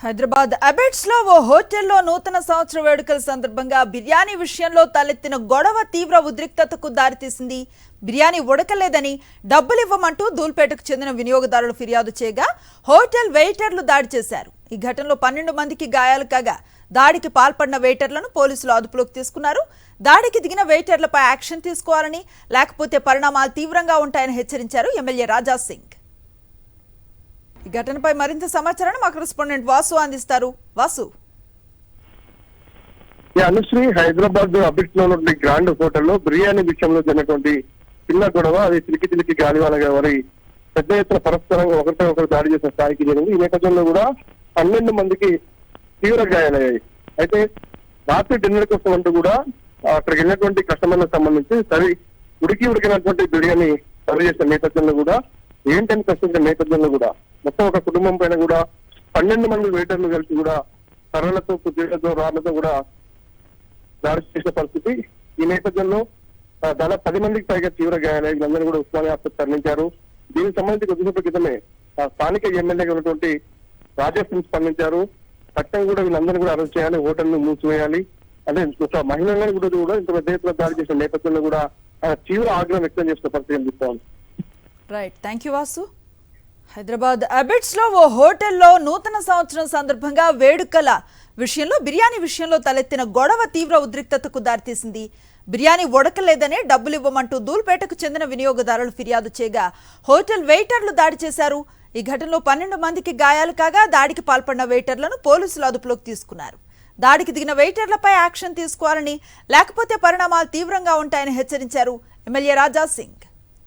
హైదరాబాద్ అబిడ్స్ లో ఓ హోటల్లో నూతన సంవత్సర వేడుకల సందర్భంగా బిర్యానీ విషయంలో తలెత్తిన గొడవ తీవ్ర ఉద్రిక్తతకు దారితీసింది. బిర్యానీ ఉడకలేదని డబ్బులు ఇవ్వమంటూ దూల్పేటకు చెందిన వినియోగదారులు ఫిర్యాదు చేయగా హోటల్ వెయిటర్లు దాడి చేశారు. ఈ ఘటనలో 12 మందికి గాయాలు కాగా దాడికి పాల్పడిన వెయిటర్లను పోలీసులు అదుపులోకి తీసుకున్నారు. దాడికి దిగిన వెయిటర్లపై యాక్షన్ తీసుకోవాలని, లేకపోతే పరిణామాలు తీవ్రంగా ఉంటాయని హెచ్చరించారు ఎమ్మెల్యే రాజా సింగ్. ఈ ఘటనపై మరింత సమాచారాన్ని మా కరెస్పాండెంట్ వాసు అందిస్తారు. వాసు, అనుశ్రీ, హైదరాబాద్ అబిడ్స్ లో ఉన్న గ్రాండ్ హోటల్లో బిర్యానీ విషయంలో జరిగినటువంటి చిన్న గొడవ అది చిలికి గాలివానగా వారి పెద్ద ఎత్తున పరస్పరంగా ఒకరిపై ఒకరు దాడి చేసిన స్థాయికి జరిగింది. ఈ నేపథ్యంలో కూడా 12 మందికి తీవ్ర గాయాలయ్యాయి. అయితే రాత్రి డిన్నర్ కోసం అంటూ కూడా అక్కడికి వెళ్ళినటువంటి కస్టమర్లకు సంబంధించి ఉడికినటువంటి బిర్యానీ సర్వ్ చేసిన నేపథ్యంలో కూడా ఏంటని ప్రశ్నించిన నేపథ్యంలో కూడా మొత్తం ఒక కుటుంబం పైన కూడా 12 మంది వెయిటర్లు కలిసి కూడా కర్రలతో, కుర్చీలతో, రాళ్లతో కూడా దాడి చేసిన పరిస్థితి. ఈ నేపథ్యంలో దాదాపు 10 మందికి పైగా తీవ్ర గాయాలయ్యాయి. వీళ్ళందరూ కూడా ఉస్మానియా ఆసుపత్రికి తరలించారు. దీనికి సంబంధించి కొద్దిసేపటి క్రితమే స్థానిక ఎమ్మెల్యేగా ఉన్నటువంటి రాజా సింగ్ స్పందించారు. చట్టం కూడా వీళ్ళందరినీ కూడా అరెస్ట్ చేయాలి, హోటల్ను మూసివేయాలి, అంటే ఒక మహిళలను కూడా ఇంత పెద్ద ఎత్తున దాడి చేసిన నేపథ్యంలో కూడా తీవ్ర ఆగ్రహం వ్యక్తం చేసిన పరిస్థితి కనిపిస్తోంది. Right, thank you Vasu. Hyderabad Abids లో ఓ హోటల్లో నూతన సంవత్సరం సందర్భంగా వేడుకల బిర్యానీ విషయంలో తలెత్తిన గొడవ తీవ్ర ఉద్రిక్తతకు దారితీసింది. బిర్యానీ ఉడకలేదనే డబ్బులు ఇవ్వమంటూ దూల్పేటకు చెందిన వినియోగదారులు ఫిర్యాదు చేయగా హోటల్ వెయిటర్లు దాడి చేశారు. ఈ ఘటనలో 12 మందికి గాయాలు కాగా దాడికి పాల్పడిన వెయిటర్లను పోలీసులు అదుపులోకి తీసుకున్నారు. దాడికి దిగిన వెయిటర్లపై యాక్షన్ తీసుకోవాలని, లేకపోతే పరిణామాలు తీవ్రంగా ఉంటాయని హెచ్చరించారు ఎమ్మెల్యే రాజా సింగ్.